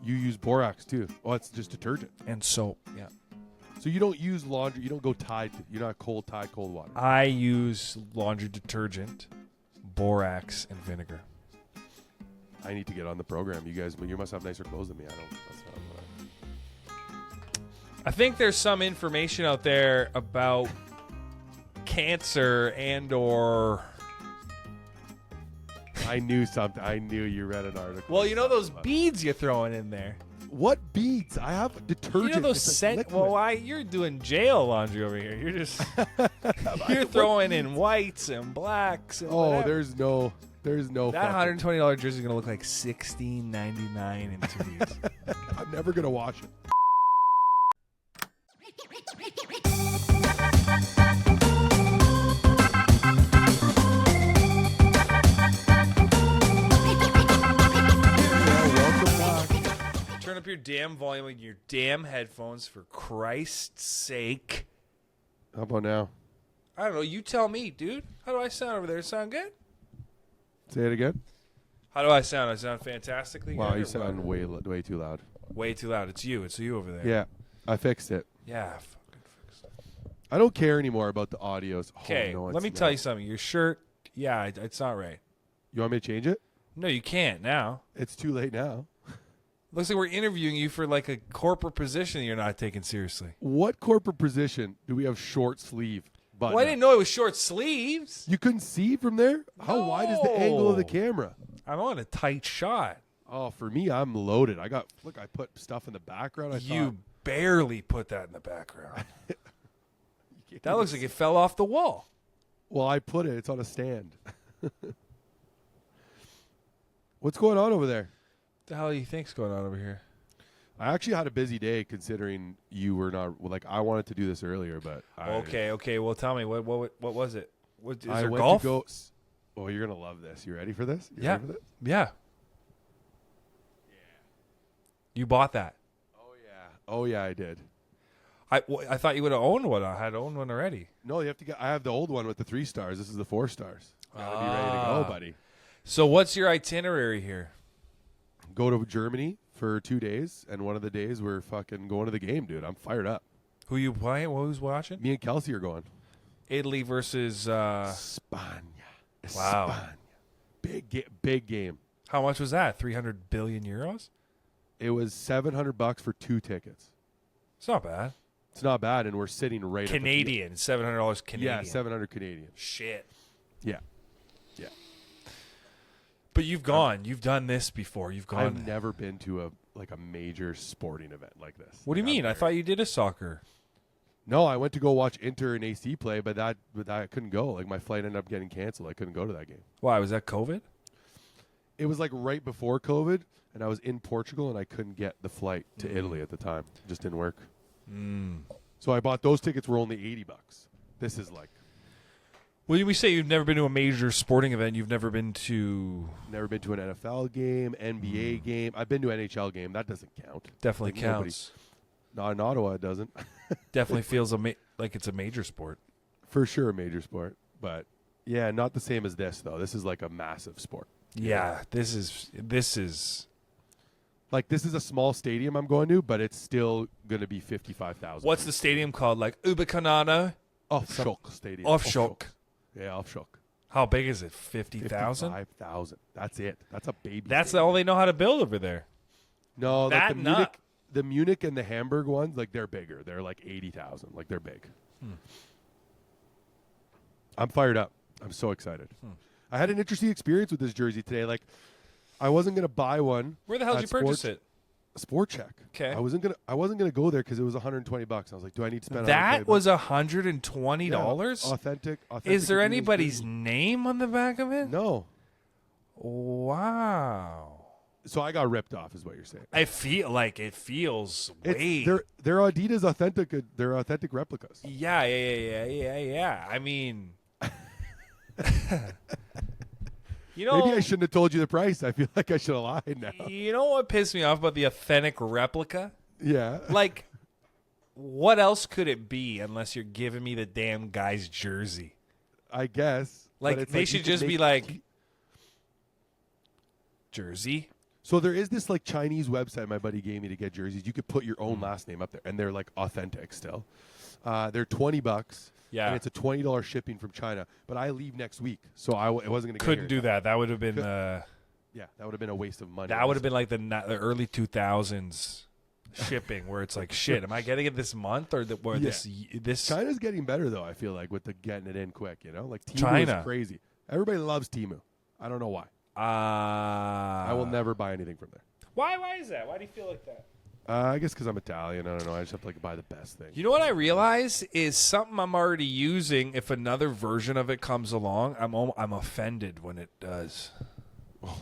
You use borax too. Oh, it's just detergent. And soap. Yeah. So you don't use laundry. You don't go Tide. You're not cold water. I use laundry detergent, borax, and vinegar. I need to get on the program. You must have nicer clothes than me. I don't. That's not what I think there's some information out there about cancer and/or. I knew something. I knew you read an article. Well, you know those beads you're throwing in there. What beads? I have detergent. You know those scent. Well, you're doing jail laundry over here. You're just you're throwing in whites and blacks. And whatever. there's no. That $120 jersey is gonna look like $16.99 in 2 weeks. I'm never gonna wash it. Turn up your damn volume and your damn headphones, for Christ's sake. How about now? I don't know. You tell me, dude. How do I sound over there? Sound good? Say it again. How do I sound? I sound fantastically good. Wow, you sound way too loud. Way too loud. It's you. It's you over there. Yeah, I fixed it. Yeah, fucking fix it. I don't care anymore about the audios. Okay, let me tell you something. Your shirt, it's not right. You want me to change it? No, you can't now. It's too late now. Looks like we're interviewing you for like a corporate position you're not taking seriously. What corporate position do we have short sleeve button? Well, I didn't know it was short sleeves. You couldn't see from there? How wide is the angle of the camera? I'm on a tight shot. Oh, for me, I'm loaded. I put stuff in the background. You barely put that in the background. That looks like it fell off the wall. Well, I put it. It's on a stand. What's going on over there? What the hell do you think's going on over here? I actually had a busy day considering you were not I wanted to do this earlier, but okay. Well, tell me what was it? Is there went golf? To go. Oh, you're gonna love this. You ready for this? Ready for this? Yeah. You bought that? Oh yeah, I did. I thought you would have owned one. I had owned one already. No, you have to get. I have the old one with the 3 stars. This is the 4 stars. Gotta be ready to go, buddy. So what's your itinerary here? Go to Germany for 2 days, and one of the days we're fucking going to the game, dude. I'm fired up. Who you playing? Who's watching? Me and Kelsey are going. Italy versus España. Wow. Big game. How much was that? 300 billion euros? It was $700 for 2 tickets. It's not bad. It's not bad, and we're sitting right Canadian, $700 Canadian. Yeah, 700 Canadian. Shit. Yeah. But you've gone. You've done this before. You've gone. I've never been to a major sporting event like this. What do you mean? I thought you did a soccer. No, I went to go watch Inter and AC play, but I couldn't go. Like, my flight ended up getting canceled. I couldn't go to that game. Why? Was that COVID? It was like right before COVID, and I was in Portugal, and I couldn't get the flight to Italy at the time. It just didn't work. So I bought those tickets. Were only $80. This is like. Well, we say you've never been to a major sporting event. You've never been to. Never been to an NFL game, NBA game. I've been to an NHL game. That doesn't count. Definitely counts. Not in Ottawa, it doesn't. Definitely feels like it's a major sport. For sure, a major sport. But yeah, not the same as this though. This is like a massive sport. Yeah, this is. Like, this is a small stadium I'm going to, but it's still going to be 55,000. What's the stadium called? Like Ubercanana? Offshock Stadium. Offshock. Yeah, Offshock. How big is it? 50,000? 55,000. That's it. That's a baby. That's stadium. all they know how to build over there. No, like the Munich and the Hamburg ones, like, they're bigger. They're like 80,000. Like, they're big. I'm fired up. I'm so excited. I had an interesting experience with this jersey today. Like, I wasn't gonna buy one. Where the hell did you purchase it? Sport Check. Okay. I wasn't gonna go there because it was $120. I was like, do I need to spend that? Was $120? Yeah, authentic. Is there anybody's name on the back of it? No. Wow. So I got ripped off, is what you're saying. I feel like it feels way. They're Adidas authentic. They're authentic replicas. Yeah. I mean, you know, maybe I shouldn't have told you the price. I feel like I should have lied now. You know what pissed me off about the authentic replica? Yeah. Like, what else could it be unless you're giving me the damn guy's jersey? I guess. Like, they should just be like, jersey. So there is this like Chinese website my buddy gave me to get jerseys. You could put your own last name up there, and they're like authentic still. They're $20. Yeah. And it's a $20 shipping from China. But I leave next week, so it wasn't going to. Couldn't do that. That would have been. Yeah, that would have been a waste of money. That would have been like the early 2000s shipping, where it's like, shit, am I getting it this month or this? China's getting better though. I feel like with the getting it in quick. You know, like Temu China is crazy. Everybody loves Temu. I don't know why. I will never buy anything from there. Why? Why is that? Why do you feel like that? I guess because I'm Italian. I don't know. I just have to like buy the best thing. You know what I realize is something I'm already using. If another version of it comes along, I'm offended when it does.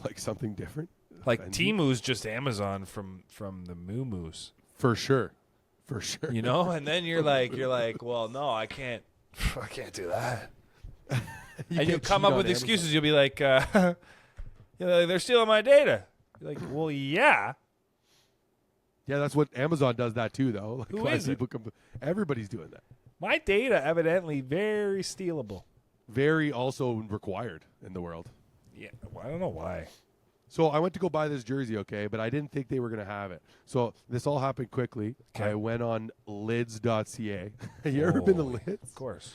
Like something different. Like Temu's just Amazon from the Moo-Moos. For sure. You know, and then you're like, well, no, I can't do that. And you come up with excuses. You'll be like, they're stealing my data. You're like, well, yeah. Yeah, that's what Amazon does that too, though. Like, Who is it? Everybody's doing that. My data evidently very stealable. Very also required in the world. Yeah, well, I don't know why. So I went to go buy this jersey, okay, but I didn't think they were going to have it. So this all happened quickly. Okay. I went on Lids.ca. Have you ever been to Lids? Of course.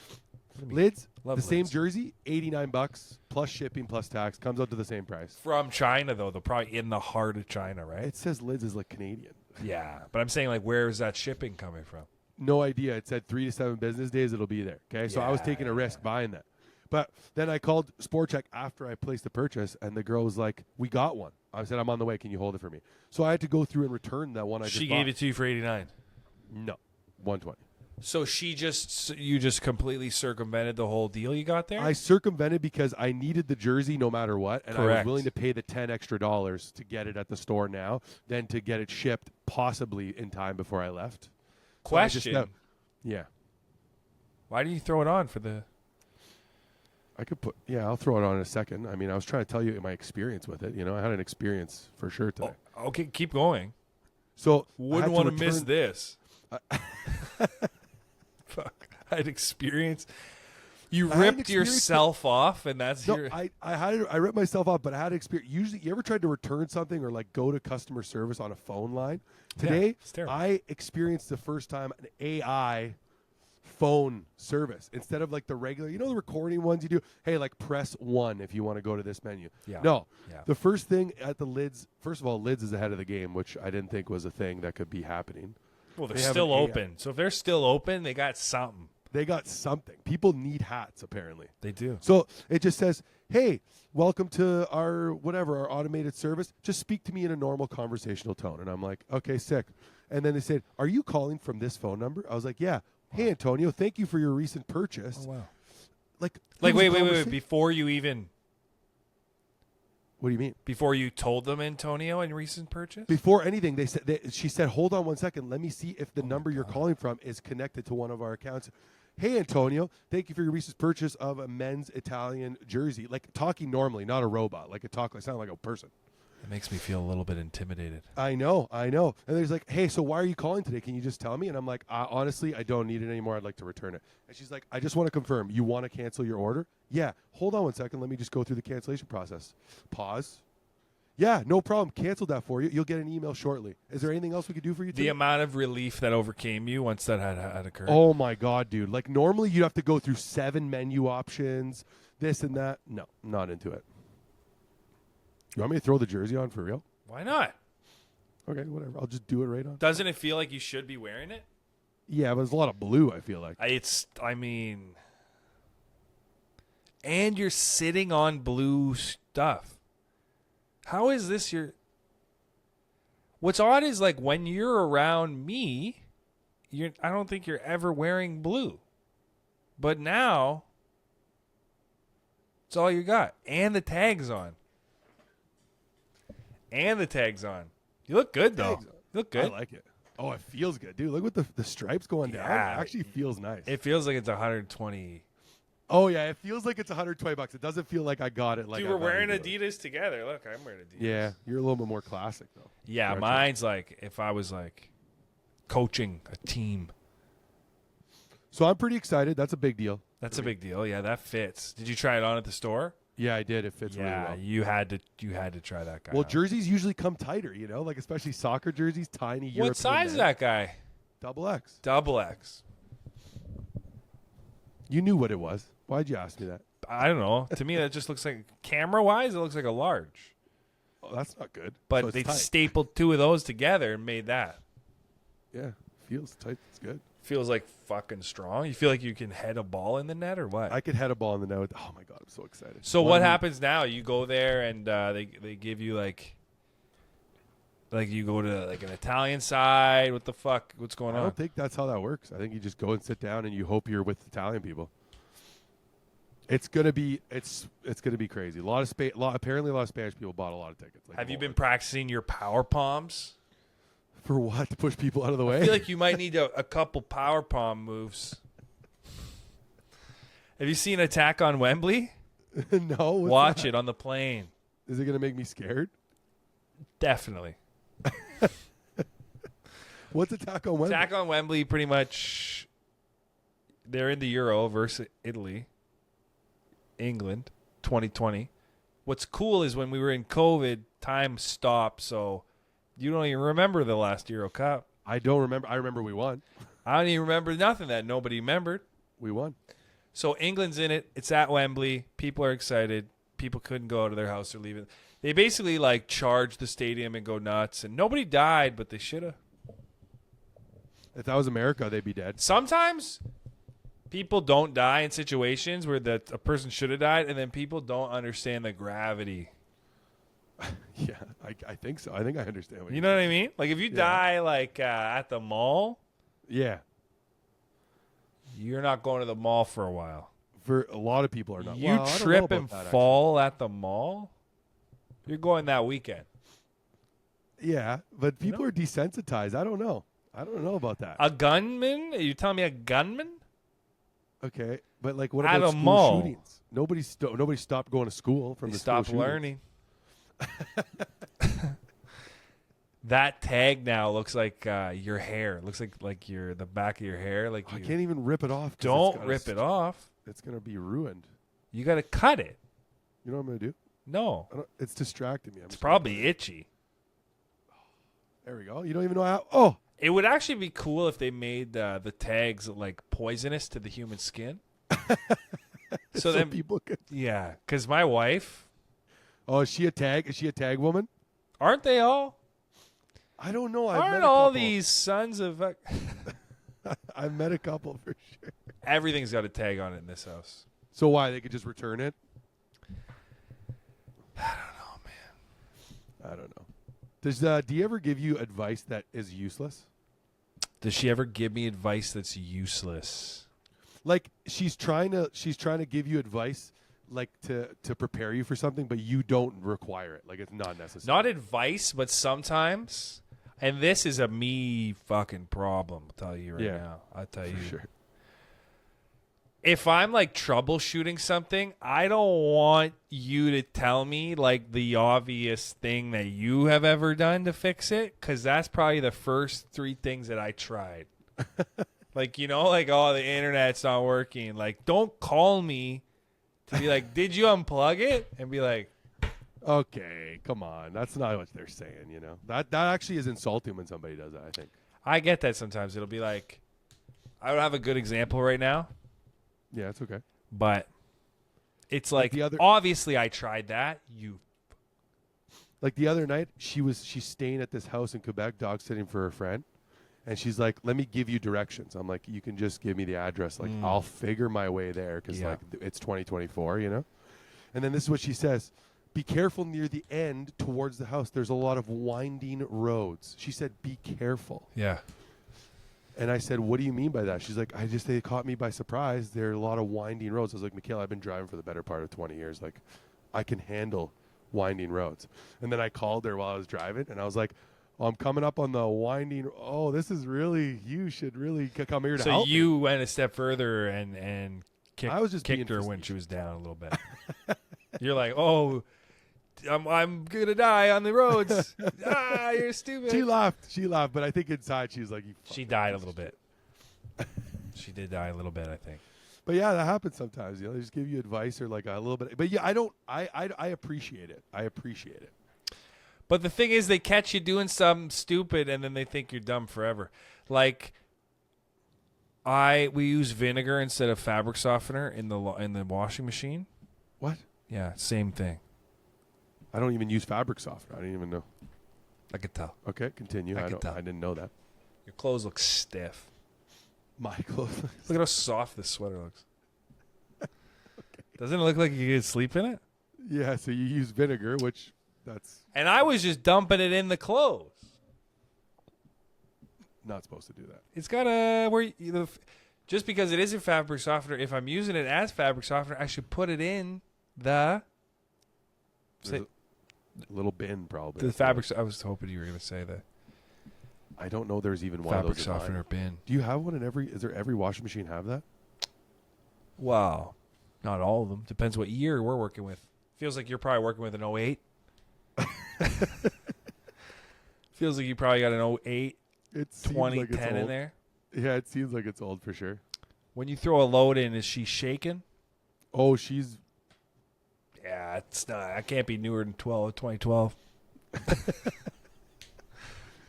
Lids, Love the same Lids. jersey, $89 plus shipping plus tax, comes out to the same price. From China, though. They're probably in the heart of China, right? It says Lids is like Canadian. Yeah, but I'm saying, like, where is that shipping coming from? No idea. It said 3 to 7 business days it'll be there. Okay, so I was taking a risk buying that. But then I called Sport Check after I placed the purchase, and the girl was like, "We got one." I said, "I'm on the way. Can you hold it for me?" So I had to go through and return that one. She gave it to you for $89. No, $120. So you just completely circumvented the whole deal you got there? I circumvented because I needed the jersey no matter what, and I was willing to pay the $10 extra to get it at the store now, than to get it shipped possibly in time before I left. Question. Yeah. Why did you throw it on for the... I could I'll throw it on in a second. I mean, I was trying to tell you my experience with it. You know, I had an experience for sure today. Oh, okay, keep going. So wouldn't want to miss this. Fuck, I had experience. You ripped yourself off, and that's your... I ripped myself off, but I had experience. Usually, you ever tried to return something or like go to customer service on a phone line? Today, I experienced the first time an AI phone service instead of like the regular, the recording ones you do. Hey, like press 1 if you want to go to this menu. Yeah. No, Yeah. The first thing at the Lids. First of all, Lids is ahead of the game, which I didn't think was a thing that could be happening. Well, they're still open. So if they're still open, they got something. They got something. People need hats, apparently. They do. So it just says, "Hey, welcome to our automated service. Just speak to me in a normal conversational tone." And I'm like, "Okay, sick." And then they said, "Are you calling from this phone number?" I was like, "Yeah." "Hey, Antonio, thank you for your recent purchase." Oh, wow. Like wait. Before you even... What do you mean? Before you told them, Antonio, in recent purchase? Before anything, she said, "Hold on one second. Let me see if the number you're calling from is connected to one of our accounts." "Hey, Antonio, thank you for your recent purchase of a men's Italian jersey." Like talking normally, not a robot. Like sound like a person. It makes me feel a little bit intimidated. I know. And there's like, "Hey, so why are you calling today? Can you just tell me?" And I'm like, "Honestly, I don't need it anymore. I'd like to return it." And she's like, "I just want to confirm. You want to cancel your order?" "Yeah. Hold on one second. Let me just go through the cancellation process." Pause. "Yeah, no problem. Canceled that for you. You'll get an email shortly. Is there anything else we could do for you today?" The amount of relief that overcame you once that had occurred. Oh, my God, dude. Like, normally you'd have to go through 7 menu options, this and that. No, not into it. You want me to throw the jersey on for real? Why not? Okay, whatever. I'll just do it right on. Doesn't it feel like you should be wearing it? Yeah, but there's a lot of blue, I feel like. And you're sitting on blue stuff. How is this your... What's odd is, like, when you're around me, I don't think you're ever wearing blue. But now, it's all you got. And the tag's on. You look good, though. You look good. I like it. Oh, it feels good, dude. Look at the stripes going down. It actually feels nice. It feels like it's 120. Oh, yeah. It feels like it's $120. It doesn't feel like I got it. Like, dude, we're wearing Adidas together. Look, I'm wearing Adidas. Yeah, you're a little bit more classic, though. Yeah, mine's like if I was like coaching a team. So I'm pretty excited. That's a big deal. That's a big deal. Yeah, that fits. Did you try it on at the store? Yeah, I did. It fits really Yeah, well. you had to try that guy. Well, out. jerseys usually come tighter, you know, like especially soccer jerseys, tiny. What European size is men. that guy? XX. Double X. You knew what it was. Why'd you ask me that? I don't know. To me, that just looks like camera-wise, it looks like a large. Oh, that's not good. But So it's they tight. stapled two of those together and made that. Yeah, feels tight. It's good. Feels like fucking strong. You feel like you can head a ball in the net or what? I could head a ball in the net. Oh my god, I'm so excited. So One what of them- happens now? You go there and they give you like you go to like an Italian side. What the fuck? What's going I on? don't think that's how that works. I think you just go and sit down and you hope you're with Italian people. It's gonna be gonna be crazy. Apparently a lot of Spanish people bought a lot of tickets. Like Have you been more. practicing your power palms? For what? To push people out of the I way? feel like you might need a couple power palm moves. Have you seen Attack on Wembley? No. what's Watch that? it on the plane. Is it gonna make me scared? Definitely. What's Attack on Wembley? Attack on Wembley, pretty much. They're in the Euro versus Italy, England, 2020. What's cool is when we were in COVID, time stopped, so you don't even remember the last EUROCUP. I don't remember. I remember we won. I don't even remember nothing that nobody remembered. We won. So England's in it. It's at Wembley. People are excited. People couldn't go out of their house or leave it. They basically like charge the stadium and go nuts, and nobody died, but they should have. If that was America, they'd be dead. Sometimes people don't die in situations where a person should have died, and then people don't understand the gravity. Yeah, I think so. I think I understand what You know what I mean? Like if you Yeah. die like at the mall, Yeah. you're not going to the mall for a while. For a lot of people are not. You Well, I don't know trip about and that, actually. fall at the mall, you're going that weekend. Yeah, but people are desensitized. I don't know. I don't know about that. A gunman? Are you telling me a gunman? Okay, but like, what At about a school mall. shootings? Nobody stopped going to school from They the school stopped shootings. learning. That tag now looks like your hair. It looks like the back of your hair. Like I you can't even rip it off. 'cause don't rip it off. It's gonna be ruined. You got to cut it. You know what I'm gonna do? No, It's distracting me. it's probably itchy. There we go. You don't even know how. Oh, It would actually be cool if they made the tags like poisonous to the human skin. So then, people could. yeah, because my wife, Oh, is she a tag? Is she a tag woman? aren't they all? I don't know. I've met Aren't a all couple. these sons of I've met a couple for sure. everything's got a tag on it in this house? So why they could just return it? I don't know, man. I don't know. Does do you ever give you advice that is useless? Does she ever give me advice that's useless? Like she's trying to give you advice, like to prepare you for something, but you don't require it. Like it's not necessary. Not advice, but sometimes, and this is a me fucking problem. I'll tell you right Yeah. now. I'll tell you. for sure. If I'm like troubleshooting something, I don't want you to tell me like the obvious thing that you have ever done to fix it, because that's probably the first three things that I tried. Like, like, oh, the internet's not working. Like, don't call me to be like, did you unplug it? And be like, Okay, come on. That's not what they're saying. You know that actually is insulting when somebody does that. I think. I get that sometimes. It'll be like, I don't have a good example right now, Yeah, it's okay. but it's like, the other- obviously I tried that. Like the other night, she's staying at this house in Quebec, dog sitting for her friend, and she's like, "Let me give you directions." I'm like, "You can just give me the address. Like, I'll figure my way there because Yeah. like it's 2024, you know." And then this is what she says: "Be careful near the end towards the house. There's a lot of winding roads." She said, "Be careful." Yeah. And I said, "What do you mean by that?" She's like, they caught me by surprise. There are a lot of winding roads." I was like, "Michaela, I've been driving for the better part of 20 years. Like, I can handle winding roads." And then I called her while I was driving, and I was like, "Oh, I'm coming up on the winding. Oh, this is really. You should really come here to So help me." you went a step further and I was just kicked being her when facetious. she was down a little bit. You're like, oh, I'm gonna die on the roads. You're stupid. She laughed, but I think inside she's like, "You." She fucking died a piece little of shit." bit. She did die a little bit, I think. But yeah, that happens sometimes. They just give you advice or like a little bit. But yeah, I appreciate it. I appreciate it. But the thing is, they catch you doing something stupid, and then they think you're dumb forever. Like, we use vinegar instead of fabric softener in the washing machine. What? Yeah, same thing. I don't even use fabric softener. I didn't even know. I could tell. Okay, continue. I could tell. didn't know that. Your clothes look stiff. My clothes. Look at how soft this sweater looks. Doesn't it look like you could sleep in it? Yeah, so you use vinegar, which that's And I was just dumping it in the clothes. not supposed to do that. It's got just because it isn't fabric softener, if I'm using it as fabric softener, I should put it in the There's a little bin probably. the fabric. I was hoping you were going to say that. I don't know there's even one Fabric of those in mine. softener bin. Do you have one in every? Is there every washing machine have that? Wow. Not all of them. Depends what year we're working with. Feels like you're probably working with an 08. Feels like you probably got an 08, It 2010 in there. Yeah, it seems like it's old for sure. When you throw a load in, is she shaking? Oh, she's. Yeah, it's not. I can't be newer than 2012.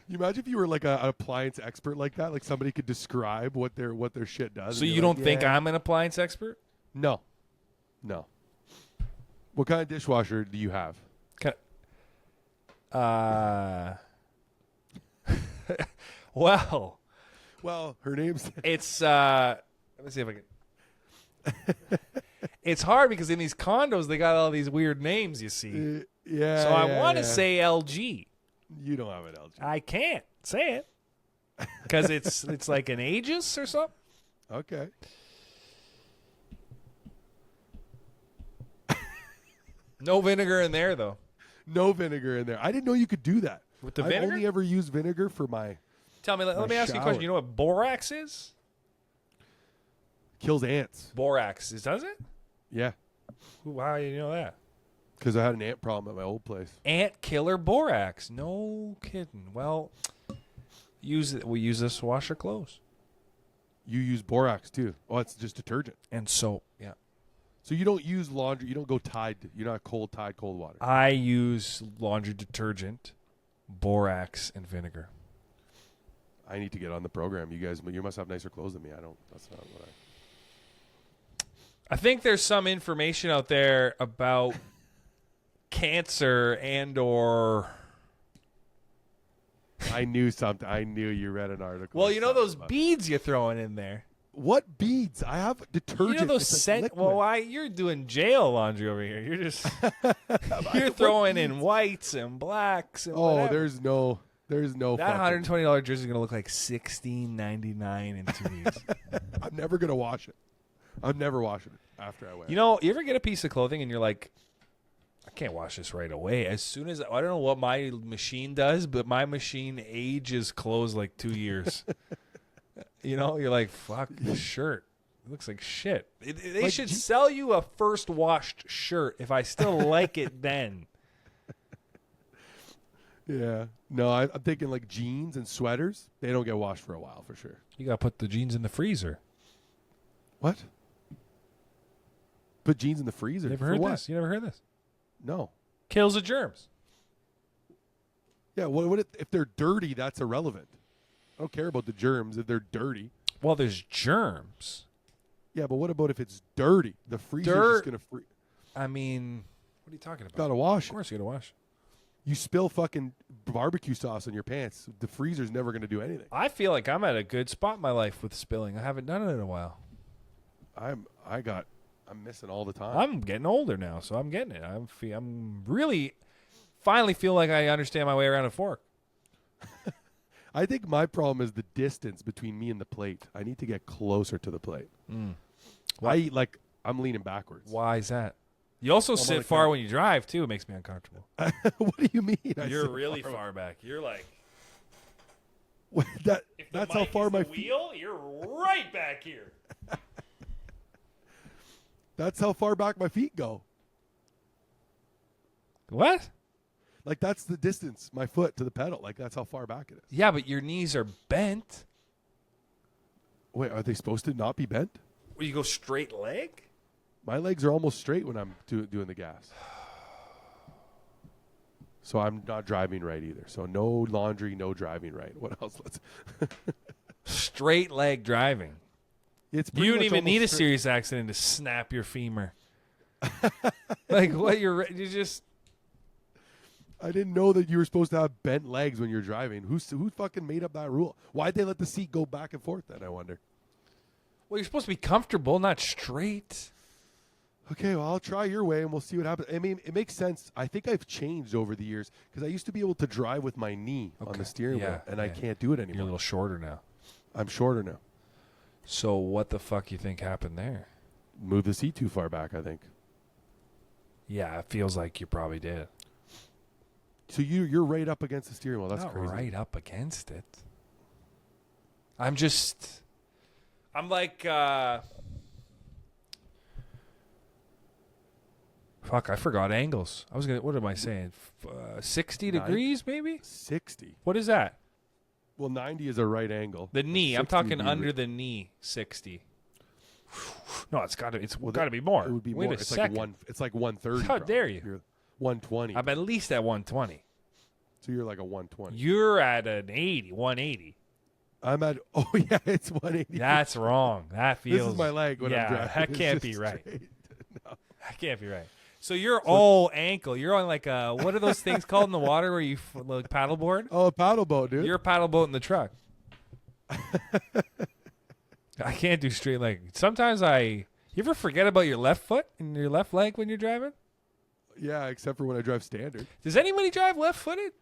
You imagine if you were like an appliance expert like that, like somebody could describe what their shit does. So you don't think I'm an appliance expert? No. What kind of dishwasher do you have? Well, her name's. it's let me see if I can. It's hard because in these condos they got all these weird names. You see, Yeah. so I want to say LG. You don't have an LG. I can't say it because it's like an Aegis or something. Okay. No vinegar in there though. No vinegar in there. I didn't know you could do that. With the I vinegar? only ever use vinegar for my. Tell me. Let me ask you a question. You know what borax is? Kills ants. Borax does it? Yeah. How do you know that? Because I had an ant problem at my old place. Ant killer borax. No kidding. Well, use it. We use this to wash our clothes You use borax too. Oh, it's just detergent. and soap. Yeah. So you don't use laundry. You don't go Tide. You're not cold water. I use laundry detergent, borax, and vinegar. I need to get on the program. You must have nicer clothes than me. I don't. That's not what I think there's some information out there about cancer and/or. I knew something. I knew you read an article. Well, you know those beads you're throwing in there. What beads? I have detergent. You know those It's like scent. liquid. Well, you're doing jail laundry over here. You're just you're throwing in whites and blacks. And Oh, whatever. there's no. That $120 jersey is gonna look like $16.99 in 2 weeks. I'm never gonna wash it. I'm never washing it after I wear it. You know, you ever get a piece of clothing and you're like, I can't wash this right away. As soon as I don't know what my machine does, but my machine ages clothes like 2 years. You know, you're like, fuck this shirt. It looks like shit. They Like, should sell you a first washed shirt if I still like it then. Yeah. No, I'm thinking like jeans and sweaters. They don't get washed for a while for sure. You got to put the jeans in the freezer. What? Put jeans in the freezer? You never For heard what? this? You never heard this? No. Kills the germs. Yeah. What if they're dirty? That's irrelevant. I don't care about the germs if they're dirty. Well, there's germs. Yeah, but what about if it's dirty? The freezer's just gonna freeze. I mean, what are you talking about? Gotta wash Of it. course you got to wash. You spill fucking barbecue sauce on your pants. The freezer's never gonna do anything. I feel like I'm at a good spot in my life with spilling. I haven't done it in a while. I'm missing all the time. I'm getting older now, so I'm getting it. I'm really finally feel like I understand my way around a fork. I think my problem is the distance between me and the plate. I need to get closer to the plate. I eat like I'm leaning backwards. Why is that? You also sit on the far couch. when you drive too. It makes me uncomfortable. What do you mean? I You're sit really far back. You're like That's how far my feet. wheel. You're right back here. That's how far back my feet go. What? Like that's the distance, my foot to the pedal. Like that's how far back it is. Yeah, but your knees are bent. Wait, are they supposed to not be bent? You go straight leg? My legs are almost straight when I'm doing the gas. So I'm not driving right either. So no laundry, no driving right. What else? Straight leg driving. It's You don't even need a straight. serious accident to snap your femur. Like what? You just. I didn't know that you were supposed to have bent legs when you're driving. Who fucking made up that rule? Why'd they let the seat go back and forth then, I wonder? Well, you're supposed to be comfortable, not straight. Okay, well, I'll try your way and we'll see what happens. I mean, it makes sense. I think I've changed over the years because I used to be able to drive with my knee on the steering wheel, and I can't do it anymore. You're a little shorter now. I'm shorter now. So what the fuck you think happened there? Move the seat too far back, I think. Yeah, it feels like you probably did. So you're right up against the steering wheel. That's Not crazy. right up against it. I'm like, fuck, I forgot angles. What am I saying? 60 degrees, maybe? 60. What is that? Well, 90 is a right angle. The knee. I'm 60 talking would be under the knee, 60. No, it's got to be more. It would be Wait more. a It's second. It's like 130. How probably. dare you? You're 120. I'm at least at 120. So you're like a 120. You're at an 180. I'm at, oh yeah, it's 180. That's wrong. That feels. This is my leg when I'm driving. that It's can't just be right. straight. No. That can't be right. So you're all ankle. You're on like what are those things called in the water where you like paddleboard? Oh, a paddle boat, dude. You're a paddle boat in the truck. I can't do straight leg. Sometimes you ever forget about your left foot and your left leg when you're driving? Yeah, except for when I drive standard. Does anybody drive left-footed?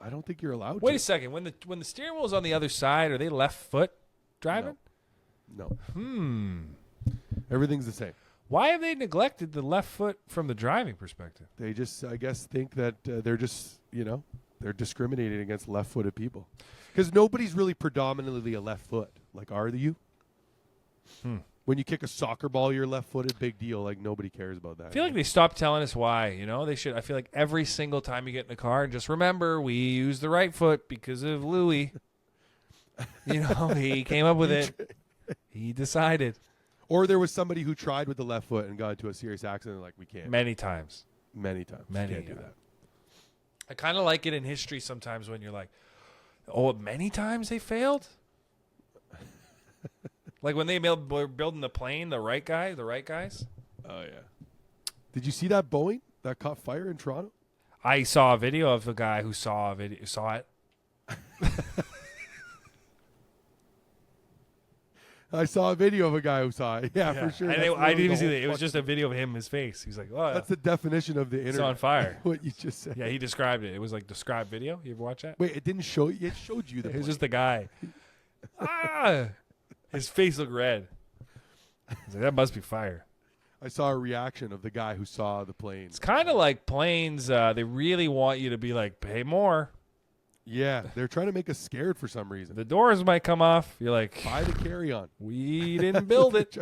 I don't think you're allowed Wait to. a second. When the steering wheel's on the other side, are they left foot driving? No. Hmm. Everything's the same. Why have they neglected the left foot from the driving perspective? They just, I guess, think that they're just, they're discriminating against left-footed people. Because nobody's really predominantly a left foot. Like, are you? When you kick a soccer ball, you're left-footed. Big deal. Like, nobody cares about that. I feel like they stopped telling us why. They should. I feel like every single time you get in a car, just remember we use the right foot because of Louis. He came up with it. He decided. Or there was somebody who tried with the left foot and got into a serious accident. Like, we can't. Many times. Many times. Many. Can't do that. I kind of like it in history sometimes when you're like, oh, many times they failed? Like when they were building the plane, the right guys? Oh, yeah. Did you see that Boeing that caught fire in Toronto? I saw a video of the guy who saw it. I saw a video of a guy who saw it. Yeah, for sure. And I didn't even see that. It was just a video of him, his face. He's like, oh, That's the definition of the internet. it's on fire. What you just said. Yeah, he described it. It was like described video. You ever watch that? Wait, it didn't show you. It showed you the It was plane. just the guy. His face looked red. He's like, that must be fire. I saw a reaction of the guy who saw the plane. It's kind of like planes. They really want you to be like, pay more. Yeah, they're trying to make us scared for some reason. The doors might come off. You're like, Buy the carry-on. we didn't build it.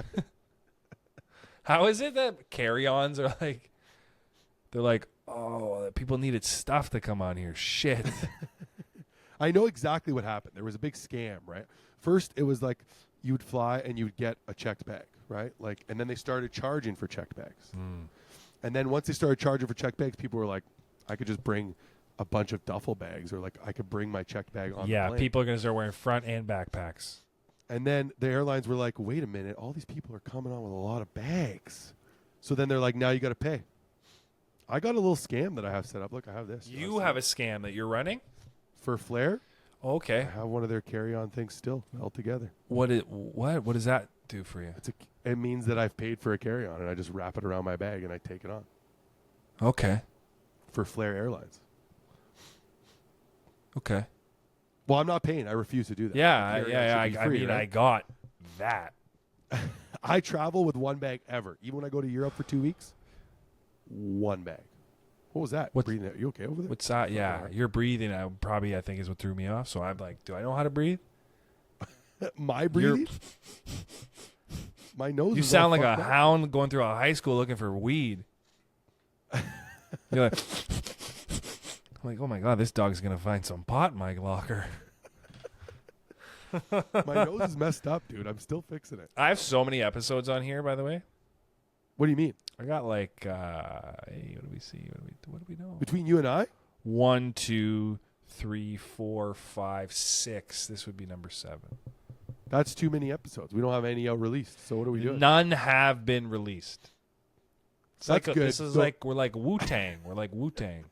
How is it that carry-ons are like, they're like, oh, people needed stuff to come on here. Shit. I know exactly what happened. There was a big scam, right? First, it was like you would fly and you would get a checked bag, right? Like, and then they started charging for checked bags. And then once they started charging for checked bags, people were like, I could just bring a bunch of duffel bags, or like I could bring my checked bag on the plane. People are going to start wearing front and backpacks. And then the airlines were like, wait a minute, all these people are coming on with a lot of bags. So then they're like, now you got to pay. I got a little scam that I have set up. Look, I have this. You have a scam that you're running? For Flair, Okay. I have one of their carry-on things still held together. What does that do for you? It means that I've paid for a carry-on, and I just wrap it around my bag and I take it on. Okay. For Flair Airlines. Okay. Well, I'm not paying. I refuse to do that. Yeah, The carry-on should be free, I right? got that. I travel with one bag ever. Even when I go to Europe for 2 weeks, one bag. What was that? Breathing? Are you okay over there? What's that? Yeah, your breathing. I think is what threw me off. So I'm like, do I know how to breathe? My breathing? My nose. You is sound all like a fucked up. hound going through a high school looking for weed. You're like, I'm like, oh my god, this dog's gonna find some pot in my locker. My nose is messed up, dude. I'm still fixing it. I have so many episodes on here, by the way. What do you mean? I got like, hey, what do we see? What do we know? Between you and I? 1, 2, 3, 4, 5, 6. This would be number 7. That's too many episodes. We don't have any out released. So what are we doing? None have been released. It's That's like good. This is So- like we're like Wu-Tang. We're like Wu-Tang.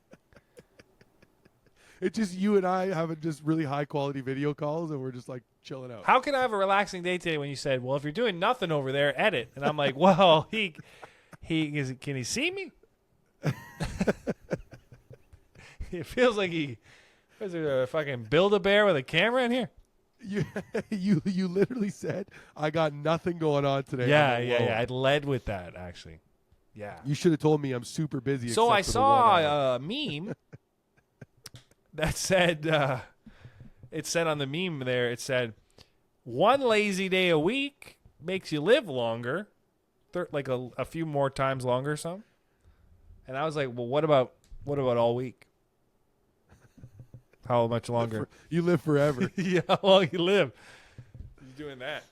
It's just you and I having just really high quality video calls, and we're just like chilling out. How can I have a relaxing day today when you said, well, if you're doing nothing over there, edit? And I'm like, well, can he see me? It feels like was there a fucking Build-A-Bear with a camera in here? You literally said I got nothing going on today. Yeah. I led with that, actually. Yeah. You should have told me I'm super busy. So except I for the saw 1 hour. a meme that said, it said on the meme there, it said, 1 lazy day a week makes you live longer, like a few more times longer or something. And I was like, well, what about all week? How much longer? You live forever. Yeah, how long you live? You're doing that.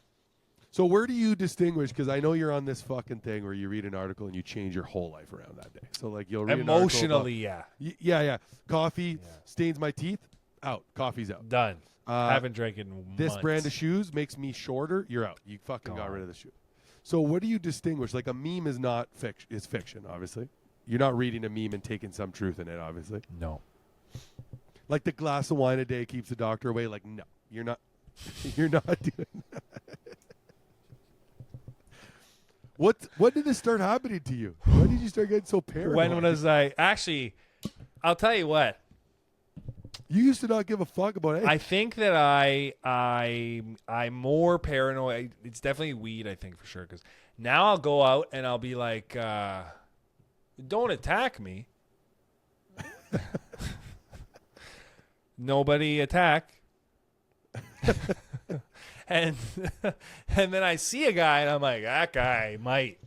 So where do you distinguish? Because I know you're on this fucking thing where you read an article and you change your whole life around that day. So like you'll read Emotionally, an article yeah. about, yeah. Coffee stains my teeth. Out. Coffee's out. Done. Haven't drank it in This months. brand of shoes makes me shorter. You're out. You fucking got Gone. rid of the shoe. So what do you distinguish? Like a meme is not fiction. It's fiction, obviously. You're not reading a meme and taking some truth in it, obviously. No. Like the glass of wine a day keeps the doctor away. Like, no, you're not. You're not doing that. What did this start happening to you? When did you start getting so paranoid? When was I actually? I'll tell you what. You used to not give a fuck about anything. I think that I'm more paranoid. It's definitely weed, I think, for sure. Because now I'll go out and I'll be like, don't attack me. Nobody attack. and then I see a guy and I'm like, that guy might.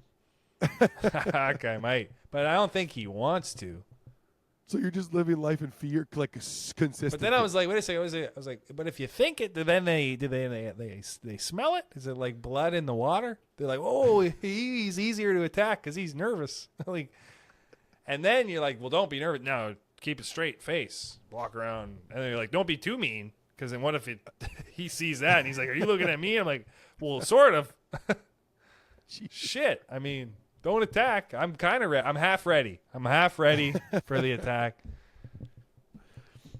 That guy might. But I don't think he wants to. So you're just living life in fear, like consistent. But then I was like, wait a second. I was like, but if you think it, then they smell it? Is it like blood in the water? They're like, oh, he's easier to attack because he's nervous. Like, and then you're like, well, don't be nervous. No, keep a straight face, walk around, and then you're like, don't be too mean, because then what if he sees that and he's like, are you looking at me? I'm like, well, sort of. Shit, I mean. Don't attack. I'm kind of ready. I'm half ready. I'm half ready for the attack.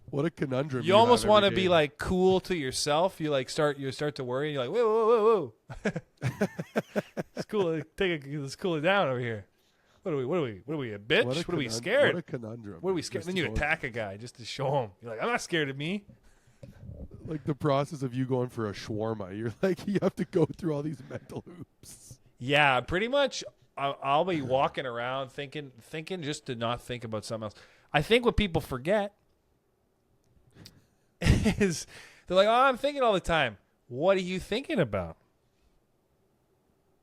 What a conundrum. You almost want to every be day. like cool to yourself. You start to worry. And you're like, whoa. It's cool. Let's cool it down over here. What are we, a bitch? What are we scared? What a conundrum. What are we scared? Then you attack a guy just to show him. You're like, I'm not scared of me. Like the process of you going for a shawarma. You're like, you have to go through all these mental hoops. Yeah, pretty much. I'll be walking around thinking just to not think about something else. I think what people forget is they're like, oh, I'm thinking all the time. What are you thinking about?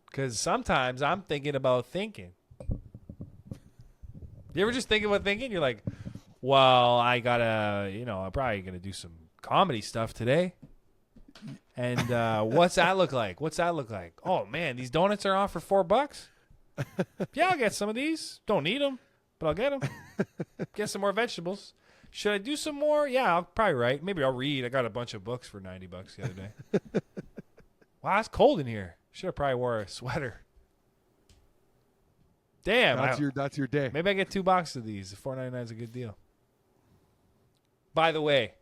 Because sometimes I'm thinking about thinking. You ever just think about thinking? You're like, well, I gotta, I'm probably gonna do some comedy stuff today. And what's that look like? Oh man, these donuts are off for $4. Yeah, I'll get some of these. Don't need them, but I'll get them. Get some more vegetables. Should I do some more? Yeah, I'll probably write. Maybe I'll read. I got a bunch of books for $90 the other day. Wow, it's cold in here. Should have probably wore a sweater. Damn. That's your day. Maybe I get 2 boxes of these. $4.99 is a good deal. By the way,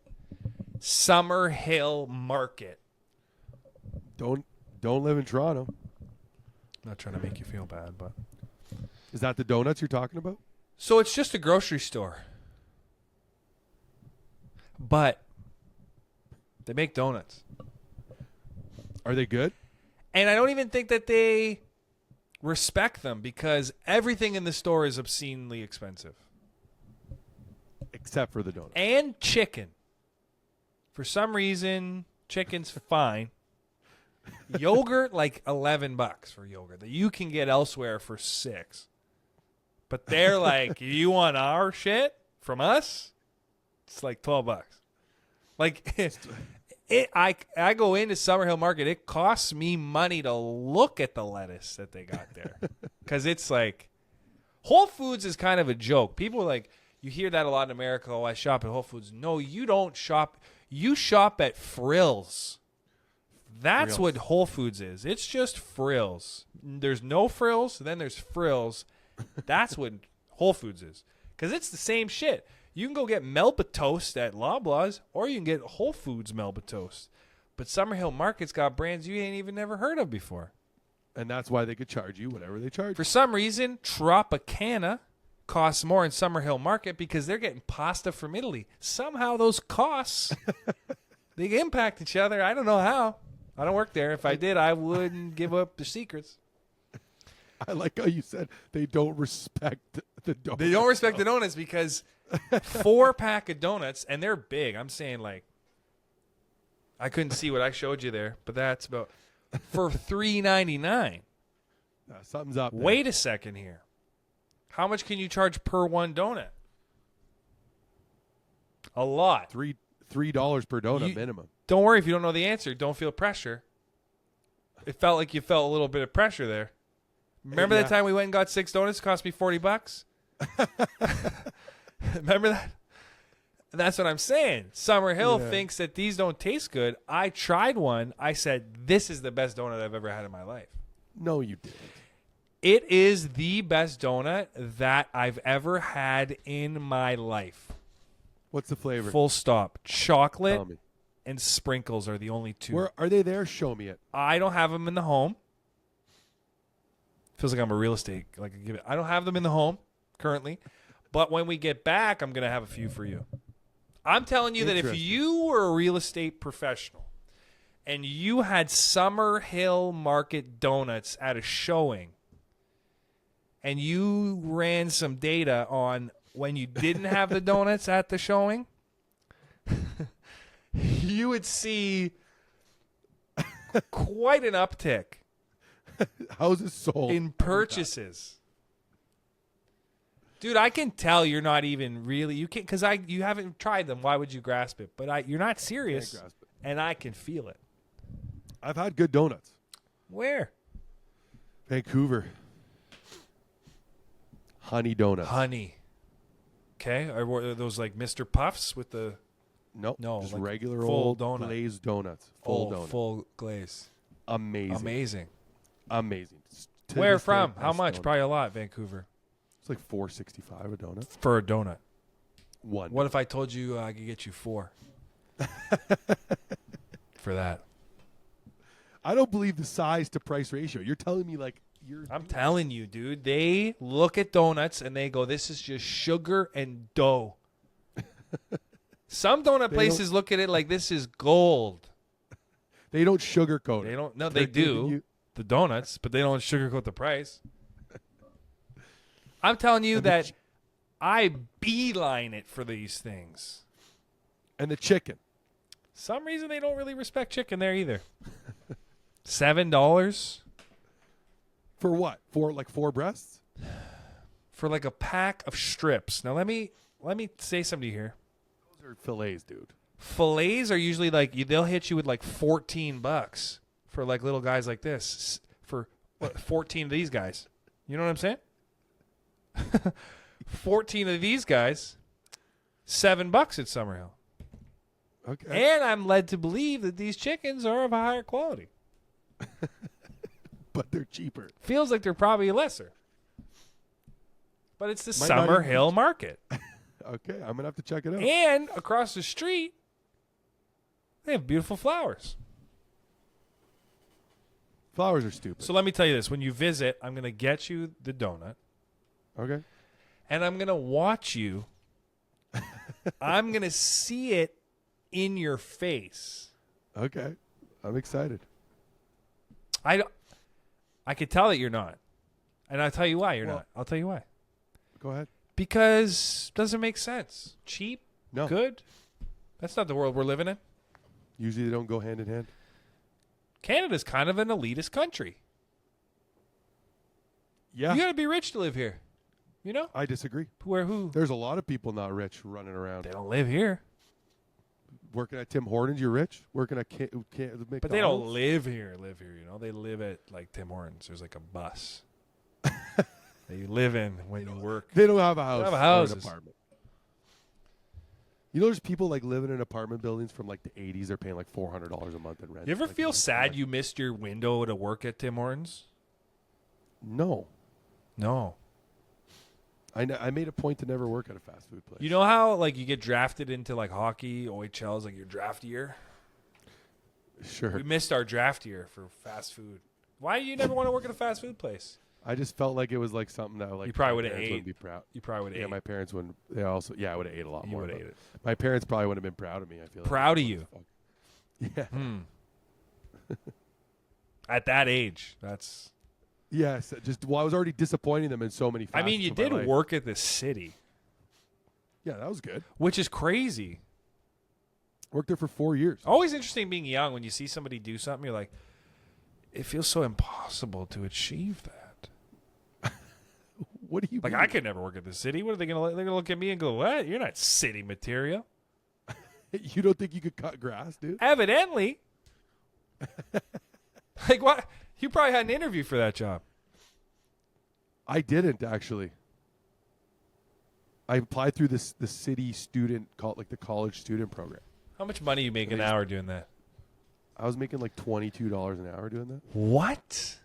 Summerhill Market. Don't live in Toronto. I'm not trying to make you feel bad, but Is that the donuts you're talking about? so it's just a grocery store. But they make donuts. Are they good? And I don't even think that they respect them because everything in the store is obscenely expensive. Except for the donuts. And chicken. For some reason, chicken's fine. Yogurt, like $11 for yogurt that you can get elsewhere for $6. But they're like, you want our shit from us? It's like $12. Like, I go into Summerhill Market. It costs me money to look at the lettuce that they got there because it's like Whole Foods is kind of a joke. People are like, you hear that a lot in America. Oh, I shop at Whole Foods. No, you don't shop. You shop at Frills. That's Frills. what Whole Foods is. It's just frills. There's no frills, then there's frills. That's what Whole Foods is. Because it's the same shit. You can go get Melba Toast at Loblaws, or you can get Whole Foods Melba Toast. But Summerhill Market's got brands you ain't even never heard of before. And that's why they could charge you whatever they charge. For some reason, Tropicana costs more in Summerhill Market because they're getting pasta from Italy. Somehow those costs, they impact each other. I don't know how. I don't work there. If I did, I wouldn't give up the secrets. I like how you said they don't respect the donuts. They don't respect the donuts because 4-pack of donuts, and they're big. I'm saying, like, I couldn't see what I showed you there, but that's about for $3.99. Something's up there. Wait a second here. How much can you charge per one donut? A lot. $3 per donut minimum. Don't worry if you don't know the answer. Don't feel pressure. It felt like you felt a little bit of pressure there. Remember that time we went and got 6 donuts? It cost me $40. Remember that? That's what I'm saying. Summerhill thinks that these don't taste good. I tried one. I said, this is the best donut I've ever had in my life. No, you didn't. It is the best donut that I've ever had in my life. What's the flavor? Full stop. Chocolate Tell me. and sprinkles are the only two. Where are they there? Show me it. I don't have them in the home. Feels like I'm a real estate. I don't have them in the home currently. But when we get back, I'm going to have a few for you. I'm telling you that if you were a real estate professional and you had Summerhill Market donuts at a showing and you ran some data on when you didn't have the donuts at the showing, you would see quite an uptick How's it sold? in purchases. Dude, I can tell you're not even really because you haven't tried them. Why would you grasp it? But you're not serious, Can't grasp it. and I can feel it. I've had good donuts. Where? Vancouver. Honey donuts. Honey. Okay, are those like Mr. Puffs with the Nope. No, just like regular full old donut. glazed donuts. Full donut. full glaze? Amazing. Amazing. To Where this day, from? How best much? donut. Probably a lot. Vancouver It's like $4.65 a donut. for a donut. One. What if I told you I could get you 4 for that? I don't believe the size to price ratio. You're telling me like you're. I'm telling you, dude. They look at donuts and they go, "This is just sugar and dough." Some donut places look at it like this is gold. They don't sugarcoat it. They don't. No, They're they do. giving you- The donuts, but they don't sugarcoat the price. I'm telling you that I beeline it for these things. And the chicken. Some reason they don't really respect chicken there either. $7 For what? For like 4 breasts? for like a pack of strips. Now let me say something here. Those are fillets, dude. Fillets are usually like they'll hit you with like $14 for like little guys like this. For what, 14 of these guys. You know what I'm saying? 14 of these guys, $7 at Summerhill. Okay. And I'm led to believe that these chickens are of a higher quality. But they're cheaper. Feels like they're probably lesser. But it's the Might not even Summerhill Market. Okay, I'm going to have to check it out. And across the street, they have beautiful flowers. Flowers are stupid. So let me tell you this. When you visit, I'm going to get you the donut. Okay. And I'm going to watch you. I'm going to see it in your face. Okay. I'm excited. I could tell that you're not. And I'll tell you why you're not. I'll tell you why. Go ahead. Because it doesn't make sense. Cheap, No. good. That's not the world we're living in. Usually they don't go hand in hand. Canada's kind of an elitist country. Yeah. You got to be rich to live here. You know? I disagree. Who? There's a lot of people not rich running around. They don't live here. Working at Tim Hortons, you're rich. Working at But they don't live here. You know, they live at like Tim Hortons. There's like a bus that you live in when you work. They don't have a house. They have or houses. an apartment. You know, there's people like living in apartment buildings from like the 80s. They're paying like $400 a month in rent. You ever like, feel sad you missed your window to work at Tim Hortons? No. I made a point to never work at a fast food place. You know how like you get drafted into like hockey, OHL is like your draft year? Sure. We missed our draft year for fast food. Why do you never want to work at a fast food place? I just felt like it was like something that like You probably my would have parents ate. wouldn't be proud. You probably would have Yeah, ate. my parents wouldn't. They also, I would have ate a lot You more. would have but ate it. My parents probably wouldn't have been proud of me. I feel Proud of you. Yeah. At that age, that's. Yes. I was already disappointing them in so many. I mean, you did work at the city. Yeah, that was good. Which is crazy. Worked there for 4 years. Always interesting being young when you see somebody do something, you're like, it feels so impossible to achieve that. What do you Like, mean? I could never work at the city. What are they going to? They're going to look at me and go, "What? You're not city material." You don't think you could cut grass, dude? Evidently. Like, what? You probably had an interview for that job. I didn't actually. I applied through the city student called like the college student program. How much money you make an hour doing that? I was making like $22 an hour doing that. What?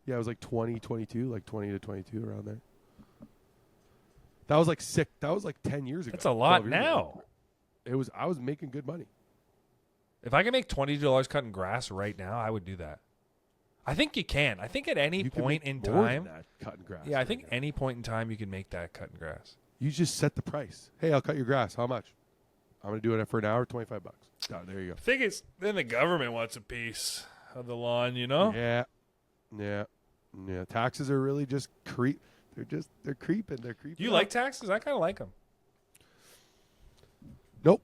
Yeah, it was like 22, like 20 to 22 around there. That was like sick. That was like 10 years ago. That's a lot 12 years now. ago. I was making good money. If I could make $20 cutting grass right now, I would do that. I think you can. I think at any You can point make in more than time. that cutting grass. Yeah, I right think now. any point in time you can make that cutting grass. You just set the price. Hey, I'll cut your grass. How much? I'm going to do it for an hour, $25. There you go. I think it's then the government wants a piece of the lawn, you know? Yeah. Taxes are really just they're creeping. They're creeping. You up. like taxes? I kind of like them. Nope.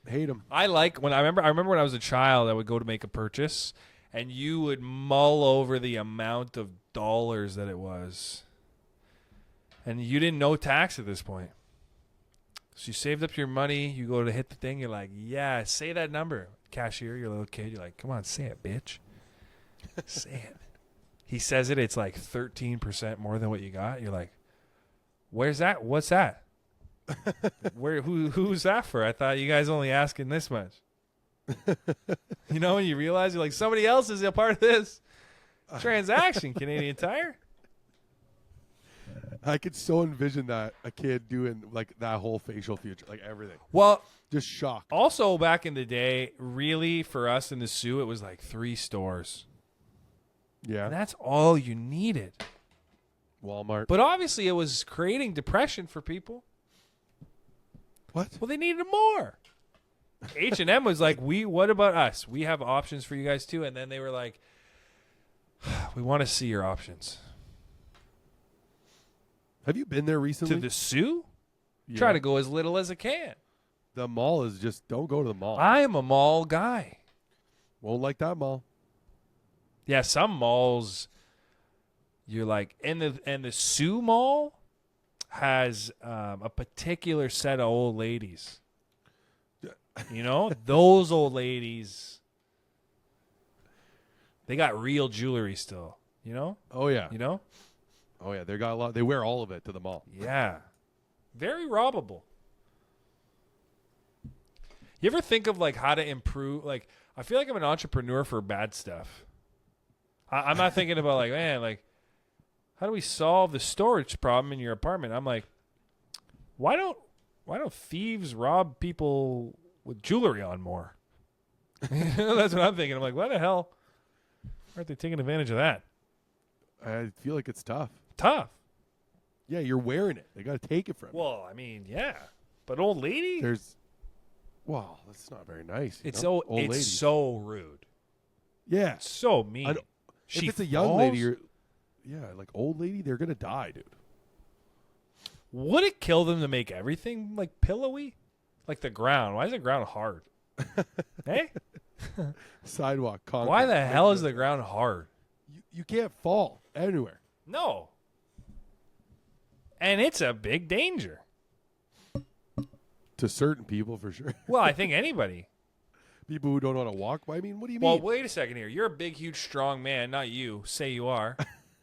Hate them. I remember when I was a child, I would go to make a purchase, and you would mull over the amount of dollars that it was. And you didn't know tax at this point. So you saved up your money, you go to hit the thing, you're like, yeah, say that number. Cashier, you're a little kid, you're like, come on, say it, bitch. Say it. He says it, it's like 13% more than what you got. You're like, where's that? What's that? Who's that for? I thought you guys only asking this much. You know, when you realize you're like, somebody else is a part of this transaction, Canadian Tire. I could so envision that a kid doing like that whole facial feature, like everything. Well, Just shock. also back in the day, really for us in the Sioux, it was like 3 stores. Yeah. And that's all you needed. Walmart. But obviously it was creating depression for people. What? Well, they needed more. H&M was like, what about us? We have options for you guys too. And then they were like, we want to see your options. Have you been there recently? To the Sioux? Yeah. Try to go as little as I can. The mall is just don't go to the mall. I am a mall guy. Won't like that mall. Yeah, some malls you're like and the Sioux Mall has a particular set of old ladies. You know, those old ladies, they got real jewelry still, you know? Oh yeah. You know? Oh yeah. They got a lot. They wear all of it to the mall. Yeah. Very robbable. You ever think of like how to improve? Like, I feel like I'm an entrepreneur for bad stuff. I'm not thinking about like, man, like, how do we solve the storage problem in your apartment? I'm like, why don't thieves rob people with jewelry on more? That's what I'm thinking. I'm like, why the hell aren't they taking advantage of that? I feel like it's tough. Tough. Yeah, you're wearing it. They got to take it from you. Well, I mean, yeah, but old lady, Wow, that's not very nice. it's old it's ladies. so rude. Yeah. It's so mean. If it's a young lady, like old lady, they're gonna die, dude. Would it kill them to make everything like pillowy? Like the ground. Why is the ground hard? Hey? Sidewalk, concrete. Why the hell is the ground hard? You can't fall anywhere. No. And it's a big danger. To certain people, for sure. Well, I think anybody. People who don't know how to walk. I mean, what do you Well, mean? wait a second here. You're a big, huge, strong man. Not you. Say you are.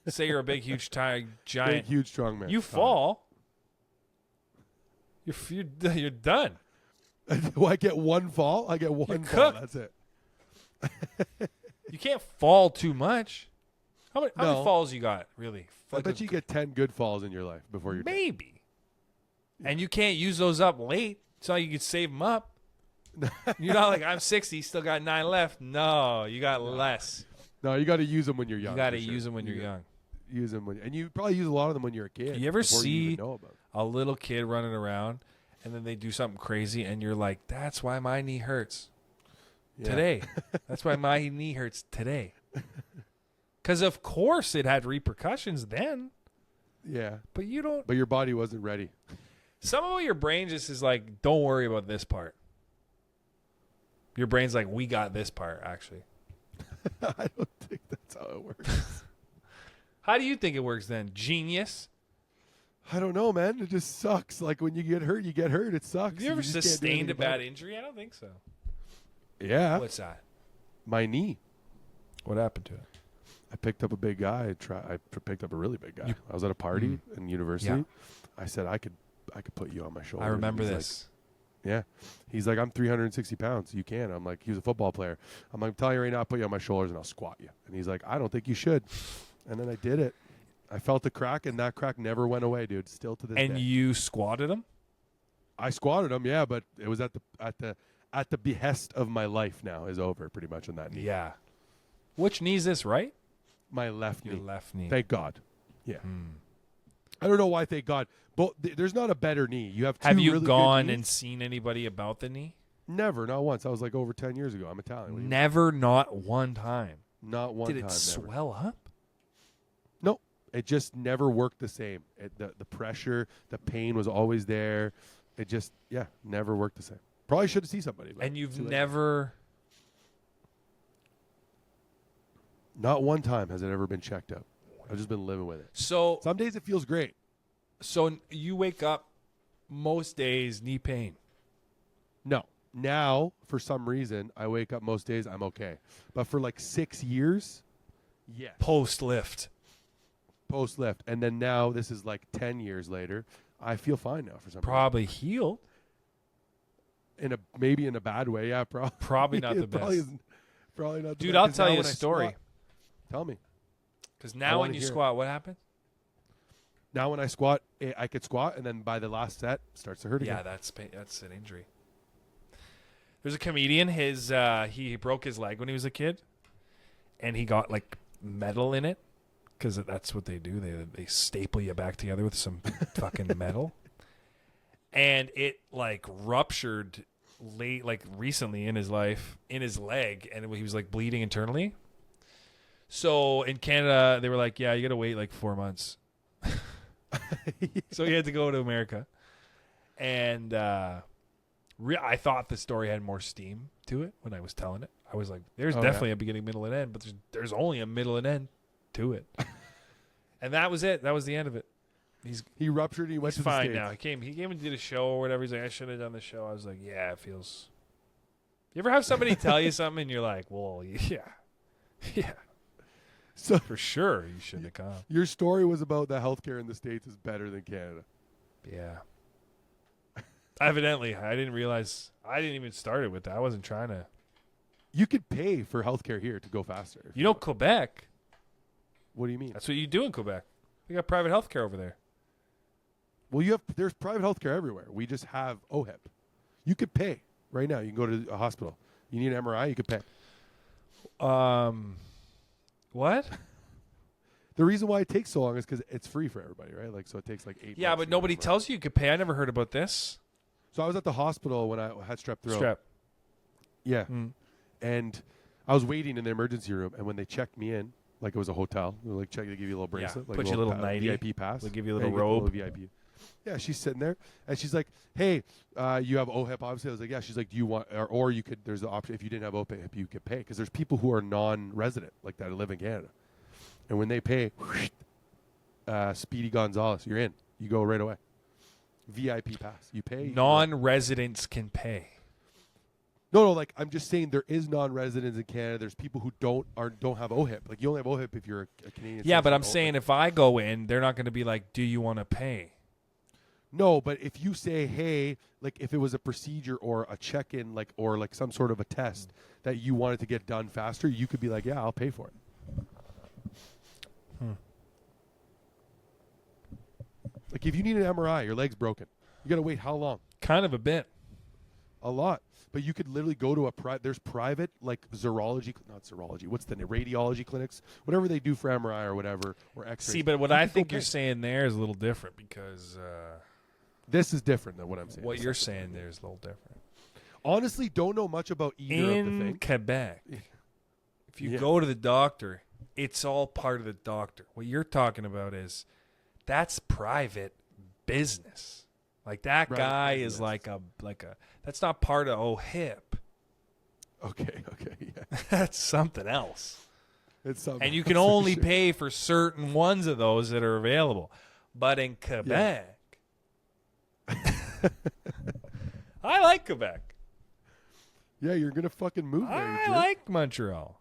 Say you're a big, huge, giant. Big, huge, strong man. You fall. You're done. Do I get one fall? I get one fall. cooked. That's it. You can't fall too much. How many No. falls you got, really? I bet you get 10 good falls in your life before you're dead. Maybe. And you can't use those up late. It's not like you could save them up. You're not like, I'm 60, still got 9 left. No, you got less. No, you got to use them when you're young. You got to for sure. use them when you're young. Use them and you probably use a lot of them when you're a kid. You ever before you see even know about it. a little kid running around and then they do something crazy and you're like, that's why my knee hurts Yeah. today. That's why my knee hurts today. Because, of course, it had repercussions then. Yeah, But you don't. but your body wasn't ready. Some of your brain just is like, don't worry about this part. Your brain's like, we got this part, actually. I don't think that's how it works. How do you think it works then? Genius? I don't know, man. It just sucks. Like when you get hurt, you get hurt. It sucks. Have you ever just can't do sustained anything a bad about it. injury? I don't think so. Yeah, What's that? my knee. What happened to it? I picked up a big guy. I picked up a really big guy. I was at a party in university. Yeah. I said I could put you on my shoulder. I remember He's this. Like, yeah. He's like, I'm 360 pounds. You can. I'm like, he was a football player. I'm like, I'm telling you right now, I'll put you on my shoulders and I'll squat you. And he's like, I don't think you should. And then I did it. I felt the crack, and that crack never went away, dude. Still to this day. And you squatted him? I squatted him, yeah, but it was at the behest of my life. Now is over pretty much on that knee. Yeah. Which knee is this, right? My left Your knee. left knee. Thank God. Yeah. I don't know why. Thank God. But there's not a better knee. You have. Have two you really good gone knees. and seen anybody about the knee? Never, not once. I was like over 10 years ago. I'm Italian. What do you mean? Never, not one time. Not one Did time. it Never. swell up? No, it just never worked the same. The pressure, the pain was always there. It just, never worked the same. Probably should have seen somebody. But And you've too late. never. Not one time has it ever been checked out. I've just been living with it. So Some days it feels great. you wake up most days knee pain. No. Now, for some reason, I wake up most days, I'm okay. But for like 6 years, yes. Post lift. Post lift. And then now, this is like 10 years later, I feel fine now for some Probably healed. reason. Maybe in a bad way, yeah. Probably not the It probably best. isn't- Probably not the Dude, best, I'll 'cause tell now you a when I story. squat- Tell me. Because I now wanna when you hear it. squat, what happens? Now when I squat, I could squat, and then by the last set, it starts to hurt again. Yeah, that's an injury. There's a comedian. He broke his leg when he was a kid, and he got like metal in it because that's what they do. They staple you back together with some fucking metal, and it like ruptured recently in his life in his leg, and he was like bleeding internally. So in Canada, they were like, "Yeah, you got to wait like 4 months." So he had to go to America, and I thought the story had more steam to it when I was telling it. I was like, "There's definitely a beginning, middle, and end, but there's only a middle and end to it." And that was it. That was the end of it. He ruptured. He went He's to the fine States. now. He came and did a show or whatever. He's like, "I should have done the show." I was like, "Yeah, it feels." You ever have somebody tell you something and you're like, "Well, yeah." So For sure, you shouldn't have come. your story was about the healthcare in the States is better than Canada. Yeah. Evidently, I didn't realize. I didn't even start it with that. I wasn't trying to. You could pay for healthcare here to go faster. if You know, want. Quebec. What do you mean? That's what you do in Quebec. They got private health care over there. Well, there's private healthcare everywhere. We just have OHIP. You could pay right now. You can go to a hospital. You need an MRI, you could pay. What? The reason why it takes so long is because it's free for everybody, right? Like, so it takes like 8 Yeah, months but to get nobody an MRI. tells you could pay. I never heard about this. So I was at the hospital when I had strep throat. Strep. Yeah. Mm. And I was waiting in the emergency room, and when they checked me in, like it was a hotel, they were like, check, they give you a little bracelet. Like put you a little nightie. VIP pass. They'll give you a Yeah, little get the robe. VIP. Yeah, she's sitting there, and she's like, hey, you have OHIP, obviously. I was like, yeah. She's like, do you want, or you could, there's the option, if you didn't have OHIP, you could pay. Because there's people who are non-resident, like that, who live in Canada. And when they pay, Speedy Gonzalez, you're in. You go right away. VIP pass. You pay. Non-residents can pay. No, like I'm just saying there is non-residents in Canada. There's people who don't have OHIP. Like you only have OHIP if you're a Canadian. Yeah, but citizen. I'm saying if I go in, they're not going to be like, "Do you want to pay?" No, but if you say, "Hey," like if it was a procedure or a check-in, like or like some sort of a test that you wanted to get done faster, you could be like, "Yeah, I'll pay for it." Like if you need an MRI, your leg's broken, you got to wait how long? Kind of a bit. A lot. But you could literally go to there's private like not serology. What's the name? Radiology clinics, whatever they do for MRI or whatever or X-rays. See, but what I think you're saying there is a little different because this is different than what I'm saying. What you're saying there is a little different. Honestly, don't know much about either of the In things. Quebec, if you go to the doctor, it's all part of the doctor. What you're talking about is that's private business. Like that guy is like a that's not part of OHIP. Okay, yeah. That's something else. It's something. And you can only pay for certain ones of those that are available. But in Quebec, I like Quebec. Yeah, you're gonna fucking move there. I like Montreal.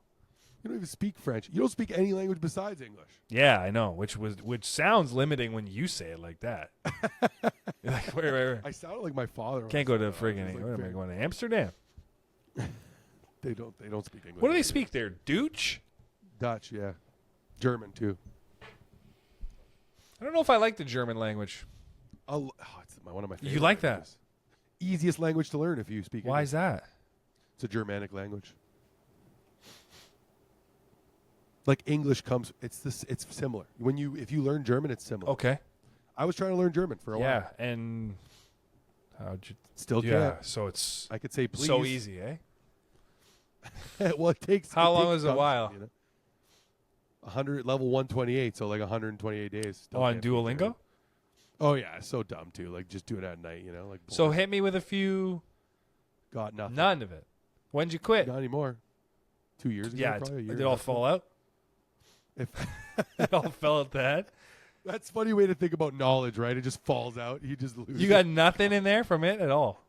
You don't even speak French. You don't speak any language besides English. Yeah, I know. Which sounds limiting when you say it like that. You're like, where? I sounded like my father. Can't go to friggin' what am I going to Amsterdam? They don't speak English. What do they speak there? Dutch? Dutch, yeah. German too. I don't know if I like the German language. It's one of my favorite. You like languages. that? Easiest language to learn if you speak Why English. is that? It's a Germanic language. Like English it's similar. If you learn German, it's similar. Okay. I was trying to learn German for a while. Yeah, and how'd you Still yeah, can't. so it's I could say please. so easy, eh? Well, it takes. How long takes is a gumption, while? 100 level 128, so like 128 days. Still On can't speak Duolingo? German. Oh yeah, so dumb too. Like just do it at night, like. So boring. hit me with a few. Got nothing. None of it. When'd you quit? Not anymore. 2 years ago. Yeah, probably a year did it ago. all fall out? If It all fell at that. That's a funny way to think about knowledge, right? It just falls out. You just lose. You got nothing in there from it at all.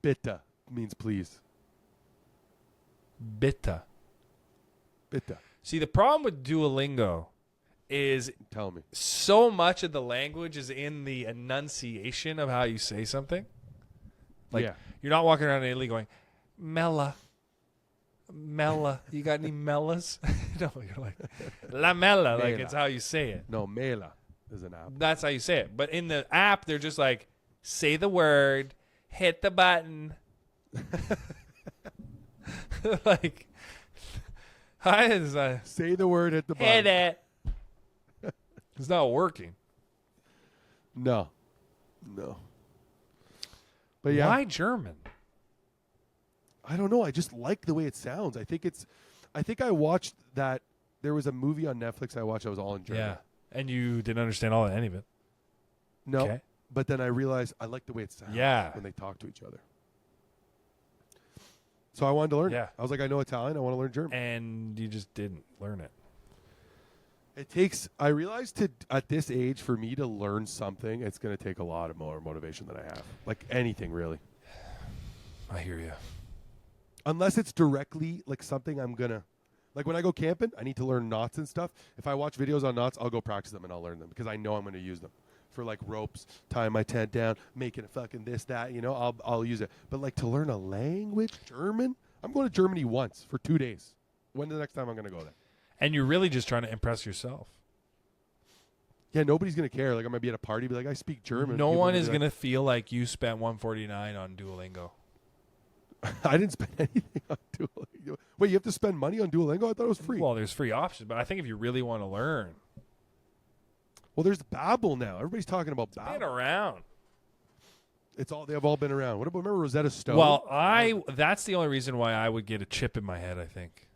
Bitte means please. Bitte. Bitte. See, the problem with Duolingo is Tell me. so much of the language is in the enunciation of how you say something. Like, you're not walking around in Italy going, Mella. Mella. You got any mellas? No, you're like, La Mella. Like, it's how you say it. No, mela is an app. That's how you say it. But in the app, they're just like, say the word, hit the button. Like, Say the word at the bottom. hit it. It's not working. No. But yeah. Why German? I don't know. I just like the way it sounds. I think I watched that. There was a movie on Netflix I watched that was all in German. Yeah. And you didn't understand any of it. No. Okay. But then I realized I like the way it sounds when they talk to each other. So I wanted to learn it. I was like, I know Italian. I want to learn German. And you just didn't learn it. I realized at this age, for me to learn something, it's going to take a lot of more motivation than I have. Like anything, really. I hear you. Unless it's directly like something I'm going to, like when I go camping, I need to learn knots and stuff. If I watch videos on knots, I'll go practice them and I'll learn them because I know I'm going to use them for like ropes, tying my tent down, making a fucking this, that, I'll use it. But like to learn a language, German, I'm going to Germany once for 2 days. When's the next time I'm going to go there? And you're really just trying to impress yourself. Yeah, nobody's going to care. Like, I'm going to be at a party, be like, I speak German. No one is going to feel like you spent $149 on Duolingo. I didn't spend anything on Duolingo. Wait, you have to spend money on Duolingo? I thought it was free. Well, there's free options, but I think if you really want to learn. Well, there's Babbel now. Everybody's talking about Babbel. Been around. They've all been around. What about, remember Rosetta Stone? Well, that's the only reason why I would get a chip in my head, I think.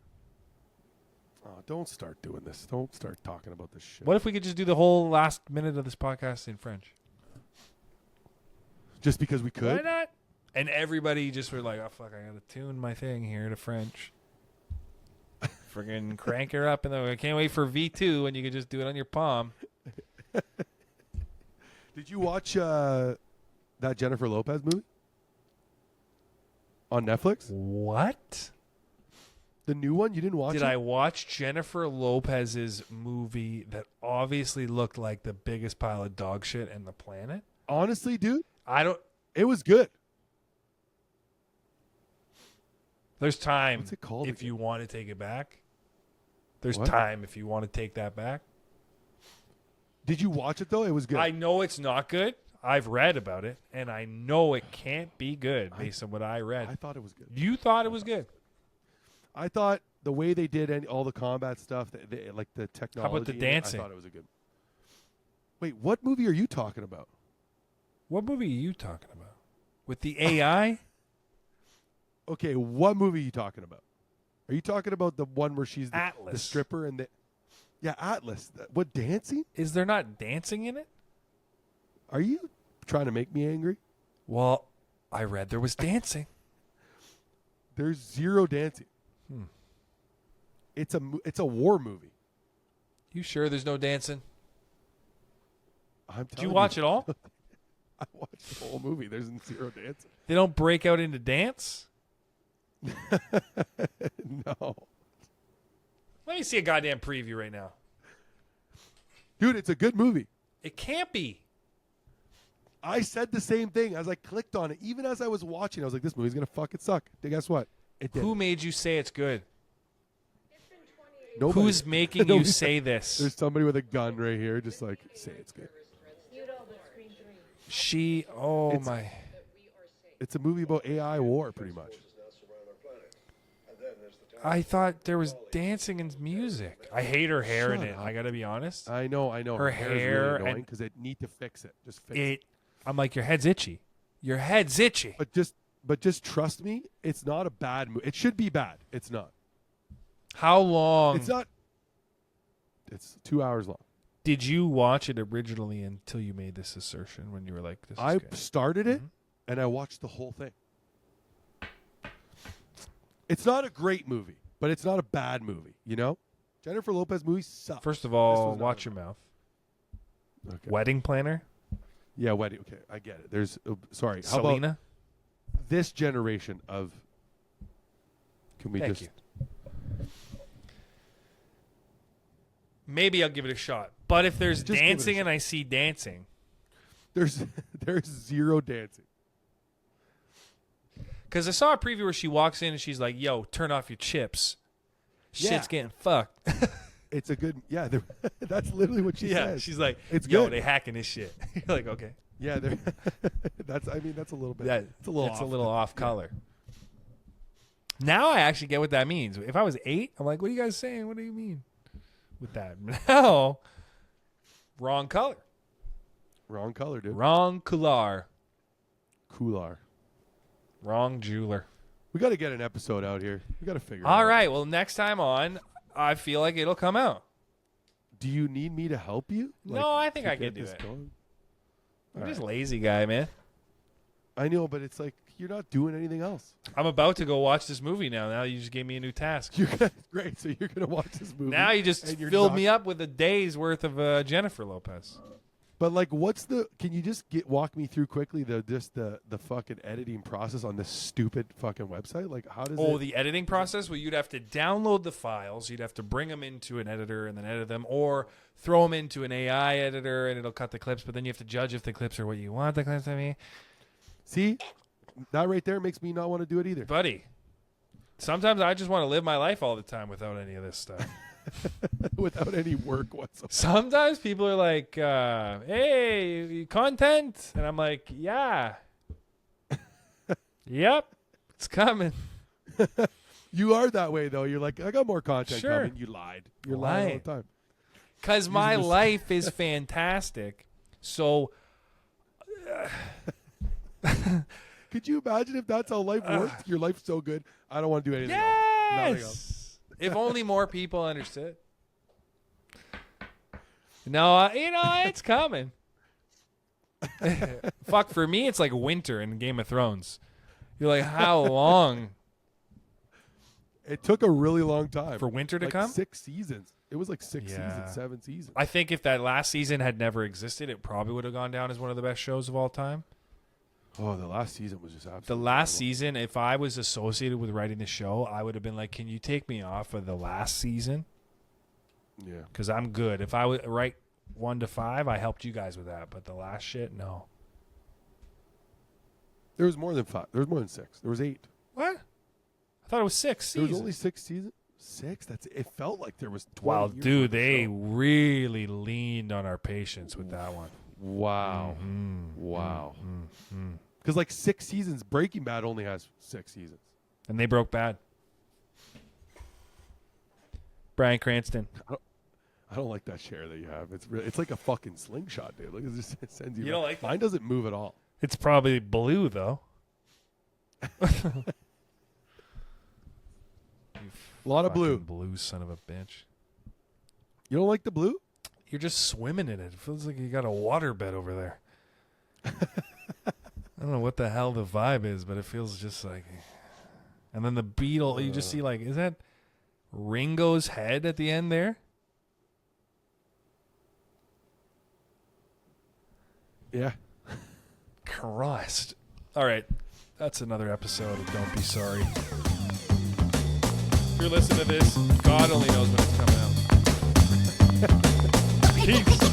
Oh, don't start doing this. Don't start talking about this shit. What if we could just do the whole last minute of this podcast in French? Just because we could? Why not? And everybody just were like, oh, fuck, I got to tune my thing here to French. Friggin' crank her up. And then I can't wait for V2 when you can just do it on your palm. Did you watch that Jennifer Lopez movie? On Netflix? What? The new one? You didn't watch it? Did I watch Jennifer Lopez's movie that obviously looked like the biggest pile of dog shit in the planet? Honestly, dude, I don't. it was good. There's time What's it called if again? you want to take it back. There's What? time if you want to take that back. Did you watch it, though? It was good. I know it's not good. I've read about it, and I know it can't be good based on what I read. I thought it was good. You thought it was good. I thought the way they did all the combat stuff, like the technology. How about the in it, dancing? I thought it was a good. Wait, what movie are you talking about? What movie are you talking about? With the AI? Okay, what movie are you talking about? Are you talking about the one where she's the Atlas. stripper and the? Yeah, Atlas. What, dancing? Is there not dancing in it? Are you trying to make me angry? Well, I read there was dancing. There's zero dancing. It's a war movie. You sure there's no dancing? I'm Did you telling watch it all? I watched the whole movie. There's zero dancing. They don't break out into dance? No. Let me see a goddamn preview right now. Dude, it's a good movie. It can't be. I said the same thing as I clicked on it. Even as I was watching, I was like, this movie's going to fucking suck. And guess what? It did. Who made you say it's good? Nobody. Who's making you say this? There's somebody with a gun right here just like, say it's good. Oh It's- my. It's a movie about AI war, pretty much. I thought there was dancing and music. I hate her hair in Shut it. up. I got to be honest. I know. Her hair is hair really annoying and- because they need to fix it. Just fix it. I'm like, your head's itchy. Your head's itchy. But just trust me, it's not a bad movie. It should be bad. It's not. How long It's not. It's 2 hours long. did you watch it originally until you made this assertion when you were like, this is I good? started it and I watched the whole thing. It's not a great movie, but it's not a bad movie. You know, Jennifer Lopez movies suck. First of This all, was not watch a- your mouth. Okay. Wedding planner? Yeah, wedding. Okay, I get it. There's sorry. How Selena? about this generation of? Can we Thank just? you. Maybe I'll give it a shot. But if there's Just give it a dancing shot. and I see dancing, There's zero dancing. because I saw a preview where she walks in and she's like, "Yo, turn off your chips. Yeah. Shit's getting fucked." It's a good. Yeah, that's literally what she yeah, says. she's like, It's "Yo, good. they hacking this shit." You're like, okay, Yeah, that's. I mean, that's a little bit. yeah, it's a little. it's off. a little off color. Now I actually get what that means. If I was 8, I'm like, "What are you guys saying? What do you mean with that?" Now, wrong color, Wrong color, dude. wrong coular, Coolar. wrong jeweler. We got to get an episode out here. We got to figure. All it out. right. Well, next time on, I feel like it'll come out. Do you need me to help you? No, I think to I can get do this it. going? I'm All just right. lazy guy, man. I know, but it's like you're not doing anything else. I'm about to go watch this movie now. Now you just gave me a new task. Great. So you're gonna watch this movie. Now you just and you're filled not- me up with a day's worth of Jennifer Lopez. But like, what's the? Can you just walk me through quickly the fucking editing process on this stupid fucking website? Like, how does Oh, it? the editing process? Well, you'd have to download the files. You'd have to bring them into an editor and then edit them, or throw them into an AI editor and it'll cut the clips. But then you have to judge if the clips are what you want the clips to be. See, that right there makes me not want to do it either. Buddy, sometimes I just want to live my life all the time without any of this stuff. Without any work whatsoever. Sometimes people are like, hey, content. And I'm like, yeah. Yep, it's coming. You are that way though. You're like, I got more content Sure. coming. You lied. You're lying all Lying. the time. Because my this- life is fantastic. So, Could you imagine if that's how life worked? Your life's so good. I don't want to do anything else. Nothing else. yes. If only more people understood. No, it's coming. Fuck, for me, it's like winter in Game of Thrones. You're like, how long It took a really long time for winter to like come? 6 seasons. It was like 6 Yeah. seasons, 7 seasons. I think if that last season had never existed, it probably would have gone down as one of the best shows of all time. Oh, the last season was just absolutely The last terrible. season, if I was associated with writing the show, I would have been like, can you take me off of the last season? Yeah. Because I'm good. If I would write 1 to 5, I helped you guys with that. But the last shit, no. There was more than 5. There was more than 6. There was 8. What? I thought it was 6 There seasons. was only 6 seasons. 6? It felt like there was 20 Wow, years dude, worth of they show. really leaned on our patience with that one. Wow. Mm-hmm. Wow. Mm-hmm. Because like 6 seasons, Breaking Bad only has 6 seasons. And they broke bad. Bryan Cranston. I don't like that chair that you have. It's like a fucking slingshot, dude. Look, it sends you. You don't like that? Mine doesn't move at all. It's probably blue, though. A lot of blue. Blue son of a bitch. You don't like the blue? You're just swimming in it. It feels like you got a water bed over there. I don't know what the hell the vibe is, but it feels just like. And then the beetle, you just see like, is that Ringo's head at the end there? Yeah. Christ. All right. That's another episode of Don't Be Sorry. If you're listening to this, God only knows when it's coming out. Peace.